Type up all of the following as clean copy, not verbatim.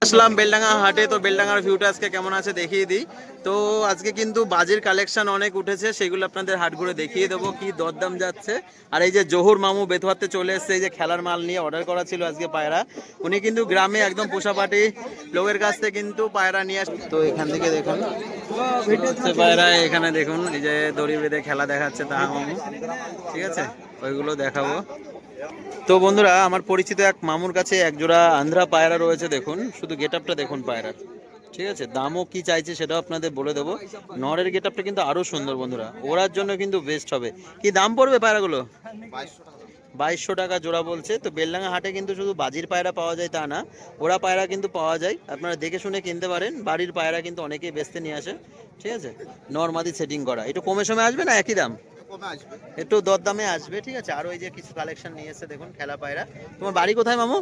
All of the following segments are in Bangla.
আসলাম বেলডাঙ্গা হাটে। তো বেলডাঙ্গার ভিউটা আজকে কেমন আছে দেখিয়ে দিই। তো আজকে কিন্তু বাজির কালেকশন অনেক উঠেছে, সেগুলো আপনাদের হাট ঘুরে দেখিয়ে দেবো কি দরদাম যাচ্ছে। আর এই যে জহুর মামু বেথুয়াতে চলে এসছে, এই যে খেলার মাল নিয়ে অর্ডার করা ছিল আজকে পায়রা। উনি কিন্তু গ্রামে একদম পোষাপাটি লোকের কাছ থেকে কিন্তু পায়রা নিয়ে আসছে। তো এখান থেকে দেখুন হচ্ছে পায়রা, এখানে দেখুন এই যে দড়ি বেঁধে খেলা দেখাচ্ছে তাহা মামু, ঠিক আছে, ওইগুলো দেখাবো। তো বন্ধুরা, আমার পরিচিত এক মামুর কাছে এক জোড়া আন্ধ্রা পায়রা রয়েছে, দেখুন শুধু গেটআপটা দেখুন পায়রার, ঠিক আছে। দামও কি চাইছে সেটাও আপনাদের বলে দেবো। নরের গেটআপটা কিন্তু আরো সুন্দর বন্ধুরা, ওরার জন্য কিন্তু বেস্ট হবে। কি দাম পড়বে পায়রাগুলো? 2200 টাকা জোড়া বলছে। তো বেলডাঙ্গা হাটে কিন্তু শুধু বাজির পায়রা পাওয়া যায় তা না, ওরা পায়রা কিন্তু পাওয়া যায়, আপনারা দেখে শুনে কিনতে পারেন। বাড়ির পায়রা কিন্তু অনেকেই বেচতে নিয়ে আসে, ঠিক আছে। নর্মাদি সেটিং করা, একটু কমে সময় আসবে না একই দাম? একটু দরদামে আসবে, ঠিক আছে। আর ওই যে কিছু কালেকশন নিয়ে এসেছে দেখুন খেলা পায়রা। তোমার বাড়ি কোথায় মামু?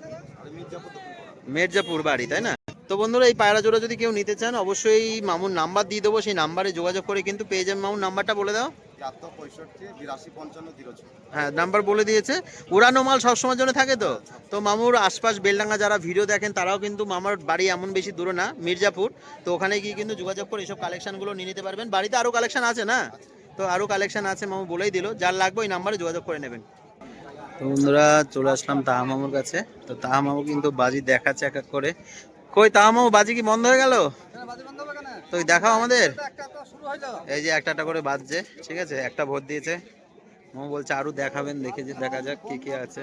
মির্জাপুর বাড়ি, তাই না? তো বন্ধুরা, এই পায়রা জোড়া যদি কেউ নিতে চান অবশ্যই মামুর নাম্বার দিয়ে দেবো, সেই নাম্বারে যোগাযোগ করে কিন্তু পেয়ে যাবেন। মামুর নাম্বারটা বলে দাও। 7565825506। হ্যাঁ, নাম্বার বলে দিয়েছে। উড়ানো মাল সবসময়ের জন্য থাকে। তো তো মামুর আশপাশ বেলডাঙ্গা যারা ভিডিও দেখেন তারাও কিন্তু মামার বাড়ি এমন বেশি দূরে না, মির্জাপুর। তো ওখানে গিয়ে কিন্তু যোগাযোগ করে এইসব কালেকশনগুলো নিয়ে নিতে পারবেন। বাড়িতে আরও কালেকশন আছে না? তো আরও কালেকশন আছে, মামু বলেই দিল। যার লাগবে ওই নাম্বারে যোগাযোগ করে নেবেন। তো বন্ধুরা, চলে আসলাম তাহা মামুর কাছে। তো তাহা মামু কিন্তু বাজি দেখাচ্ছে এক এক করে। কই তাহা মামু, বাজি কি বন্ধ হয়ে গেল? তো দেখাও আমাদের। এই যে একটা একটা করে বাজছে, ঠিক আছে, একটা ভোট দিয়েছে। মামু বলছে আরো দেখাবেন, দেখে যে দেখা যাক কি কি আছে।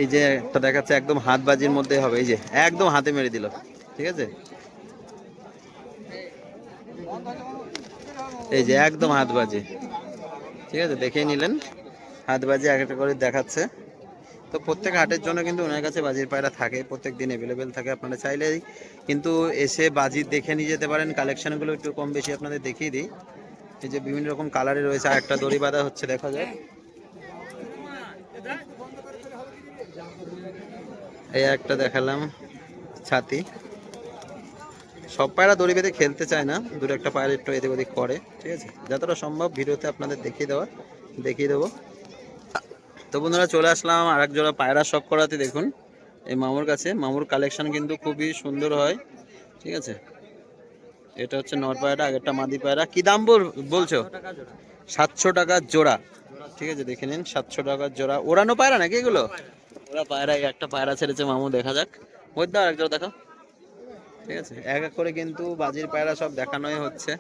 এই যে একটা দেখাচ্ছে একদম হাত বাজির মধ্যে হবে, এই যে একদম হাতে মেরে দিল, ঠিক আছে। এই যে একদম হাত বাজি, ঠিক আছে, দেখেই নিলেন। হাত বাজি এক একটা করে দেখাচ্ছে। তো প্রত্যেক হাটের জন্য কিন্তু ওনার কাছে বাজির পায়রা থাকে, প্রত্যেক দিন অ্যাভেলেবেল থাকে। আপনারা চাইলেই কিন্তু এসে বাজি দেখে নিয়ে যেতে পারেন। কালেকশনগুলো একটু কম বেশি আপনাদের দেখিয়ে দিই। এই যে বিভিন্ন রকম কালারে রয়েছে, আর একটা দড়ি বাঁধা হচ্ছে, দেখা যায়। এই একটা দেখালাম ছাতি। সব পায়রা দড়ি বেঁধে খেলতে চায় না, দুটো একটা পায়রা একটু এদিক ওদিক করে, ঠিক আছে। যতটা সম্ভব ভিডিওতে আপনাদের দেখিয়ে দেবো। তো বন্ধুরা, চলে আসলাম আর এক জোড়া পায়রা শখ করাতে। দেখুন এই মামুর কাছে, মামুর কালেকশন কিন্তু খুবই সুন্দর হয়, ঠিক আছে। এটা হচ্ছে নর পায়রা, আগেরটা মাদি পায়রা। কি দাম বলছো? 700 টাকা জোড়া, ঠিক আছে, দেখে নিন। 700 টাকার জোড়া। ওড়ানো পায়রা নাকি এগুলো? ওরা পায়রা, একটা পায়রা ছেড়েছে মামু, দেখা যাক। ওই দাও এক জোড়া দেখো, ঠিক আছে। এক এক করে কিন্তু বাজির পায়রা সব দেখানোই হচ্ছে।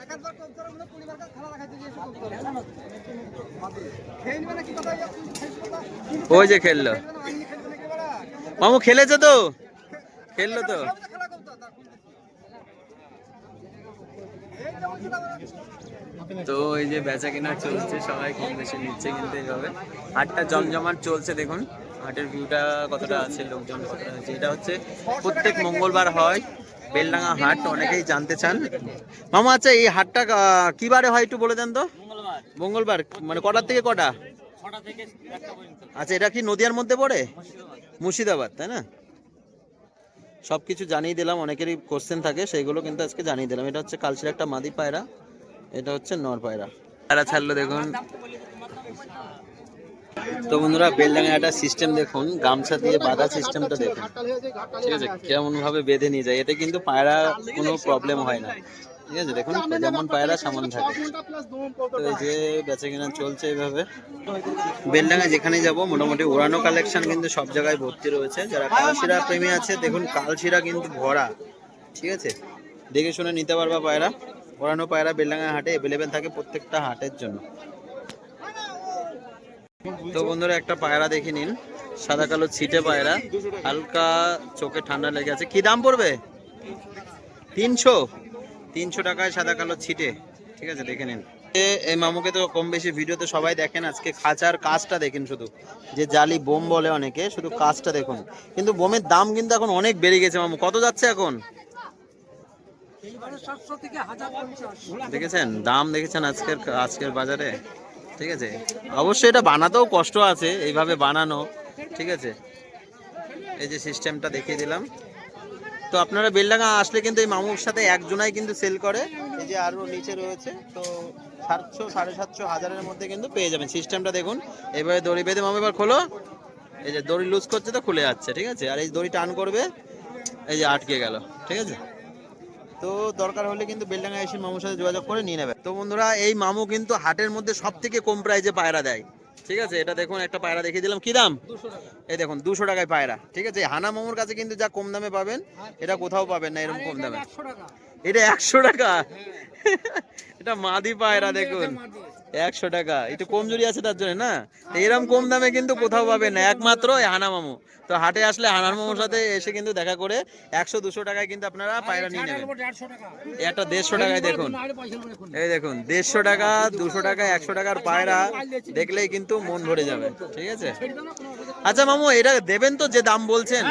ওই যে খেললো মামু, খেলেছে তো, খেললো তো। তো এই যে বেচা কেনা চলছে, সবাই কম বেশি নিচ্ছে কিন্তু এইভাবে। হাটটা জমজমাট চলছে, দেখুন হাটের ভিউটা কতটা আছে, লোকজন কতটা আছে। এটা হচ্ছে প্রত্যেক মঙ্গলবার হয় বেলডাঙ্গা হাট, অনেকেই জানতে চান মামা। আচ্ছা, এই হাটটা কি বারে হয় একটু বলে দেন তো? মঙ্গলবার। মানে কটার থেকে কটা? আচ্ছা, এটা কি নদিয়ার মধ্যে পড়ে? মুর্শিদাবাদ, তাই না? সবকিছু জানিয়ে দিলাম, অনেকেরই কোশ্চেন থাকে সেইগুলো কিন্তু আজকে জানিয়ে দিলাম। এটা হচ্ছে কালচির একটা মাদি পায়রা, এটা হচ্ছে নর পায়রা। পায়রা ছাড়লো দেখুন। তো বন্ধুরা, বেলডাঙ্গা একটা সিস্টেম দেখুন, গামছা দিয়ে বাঁধা সিস্টেমটা দেখুন, ঠিক আছে, কেমন ভাবে বেঁধে নিয়ে যায়। এতে কিন্তু পায়রা কোনো প্রবলেম হয় না, ঠিক আছে। দেখুন যেমন পায়রা সামন থাকে। তো এই যে বেচা কেনা চলছে এইভাবে। বেলডাঙ্গা যেখানে যাব মোটামুটি ওড়ানো কালেকশন কিন্তু সব জায়গায় ভর্তি রয়েছে। যারা কালশিরা প্রেমী আছে, দেখুন কালশিরা কিন্তু ভরা, ঠিক আছে। দেখে শুনে নিতে পারবা পায়রা। ওড়ানো পায়রা বেলডাঙ্গা হাটে অ্যাভেলেবেল থাকে প্রত্যেকটা হাটের জন্য। তো বন্ধুরা, একটা পায়রা দেখে নিন, সাদা কালো ছিটে পায়রা, হালকা চোখে ঠান্ডা লেগে আছে। কি দাম পড়বে? 300 টাকায় সাদা কালো ছিটে, ঠিক আছে, দেখে নিন। এই মামুকে তো কম বেশি ভিডিওতে সবাই দেখেন। আজকে খাঁচার কাজটা দেখেন, শুধু যে জালি বোম বলে অনেকে, শুধু কাজটা দেখুন। কিন্তু বোমের দাম কিন্তু এখন অনেক বেড়ে গেছে মামু। কত যাচ্ছে এখন? দেখেছেন দাম, দেখেছেন আজকের বাজারে, ঠিক আছে। অবশ্যই এটা বানাতেও কষ্ট আছে, এইভাবে বানানো, ঠিক আছে। এই যে সিস্টেমটা দেখিয়ে দিলাম। তো আপনারা বেলডাঙ্গা আসলে কিন্তু এই মামুর সাথে একজনাই কিন্তু সেল করে, এই যে আরো নিচে রয়েছে। তো 700, 750, 1000-এর মধ্যে কিন্তু পেয়ে যাবেন। সিস্টেমটা দেখুন, এবারে দড়ি বেঁধে মামু এবার খোলো, এই যে দড়ি লুজ করছে তো খুলে যাচ্ছে, ঠিক আছে। আর এই দড়ি টান করবে, এই যে আটকে গেল, ঠিক আছে। তো দরকার হলে কিন্তু বেলডাঙ্গা এসে মামুর সাথে যোগাযোগ করে নিয়ে নেবে। তো বন্ধুরা, এই মামু কিন্তু হাটের মধ্যে সব থেকে কম প্রাইজে পায়রা দেয়, ঠিক আছে। এটা দেখুন, একটা পায়রা দেখিয়ে দিলাম, কি দাম? এই দেখুন 200 টাকায় পায়রা, ঠিক আছে। হানা মামুর কাছে কিন্তু যা কম দামে পাবেন এটা কোথাও পাবেন না এরকম কম দামে। এটা 100 টাকা? এটা মাদি পায়রা দেখুন, 100 টাকা। একটু কমজোরি আছে তার জন্য না, এরকম কম দামে কিন্তু কোথাও পাবেন না, একমাত্র এই হানা মামু। তো হাটে আসলে হানার মামুর সাথে এসে কিন্তু দেখা করে 100-200 টাকায় কিন্তু আপনারা পায়রা নিয়ে নেবেন। একটা 150 টাকায় দেখুন, এই দেখুন 150 টাকা, 200 টাকা, 100 টাকার পায়রা দেখলেই কিন্তু মন ভরে যাবে, ঠিক আছে। আচ্ছা মামু, এটা দেবেন তো যে দাম বলছেন?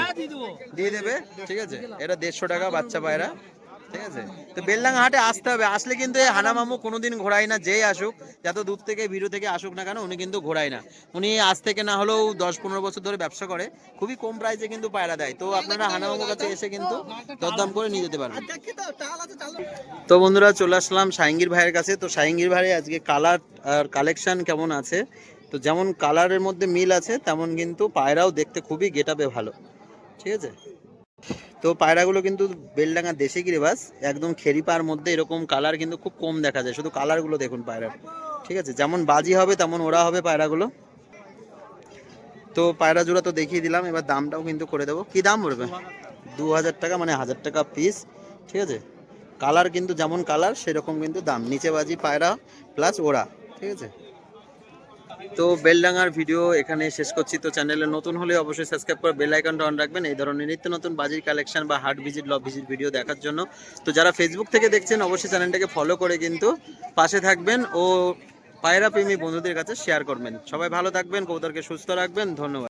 দিয়ে দেবে, ঠিক আছে। এটা 150 টাকা বাচ্চা পায়রা, ঠিক আছে। তো বেলডাঙ্গা হাটে আসতে হবে, আসলে কিন্তু এই হানা মামু কোনোদিন ঘোরায় না, যেই আসুক, যত দূর থেকে ভিডিও থেকে আসুক না কেন, উনি কিন্তু ঘোরায় না। উনি আজ থেকে না হলেও 10-15 বছর ধরে ব্যবসা করে, খুবই কম প্রাইসে কিন্তু পায়রা দেয়। তো আপনারা হানা মামুর কাছে এসে কিন্তু দরদাম করে নিয়ে যেতে পারবেন। তো বন্ধুরা, চলে আসলাম শাহিঙ্গীর ভাইয়ের কাছে। তো শাহিঙ্গীর ভাই আজকে কালার আর কালেকশন কেমন আছে, তো যেমন কালারের মধ্যে মিল আছে তেমন কিন্তু পায়রাও দেখতে খুবই গেটআপে ভালো, ঠিক আছে। তো পায়রাগুলো কিন্তু বেলডাঙ্গা দেশি গিরিবাস, একদম খেরিপার মধ্যে এরকম কালার কিন্তু খুব কম দেখা যায়, শুধু কালারগুলো দেখুন পায়রার, ঠিক আছে। যেমন বাজি হবে তেমন ওরা হবে পায়রাগুলো। তো পায়রা জোড়া তো দেখিয়ে দিলাম, এবার দামটাও কিন্তু করে দেবো। কি দাম পড়বে? 2000 টাকা, মানে 1000 টাকা পিস, ঠিক আছে। কালার কিন্তু যেমন কালার সেরকম কিন্তু দাম, নিচে বাজি পায়রা প্লাস ওরা, ঠিক আছে। তো বেলডাঙ্গার ভিডিও এখানে শেষ করছি। তো চ্যানেলে নতুন হলে অবশ্যই সাবস্ক্রাইব করে বেল আইকনটা অন রাখবেন এই ধরনের নিত্য নতুন বাজির কালেকশন বা হাট ভিজিট, লব ভিজিট ভিডিও দেখার জন্য। তো যারা ফেসবুক থেকে দেখছেন অবশ্যই চ্যানেলটাকে ফলো করে কিন্তু পাশে থাকবেন ও পায়রা প্রেমী বন্ধুদের কাছে শেয়ার করবেন। সবাই ভালো থাকবেন, কবুতরকে সুস্থ রাখবেন। ধন্যবাদ।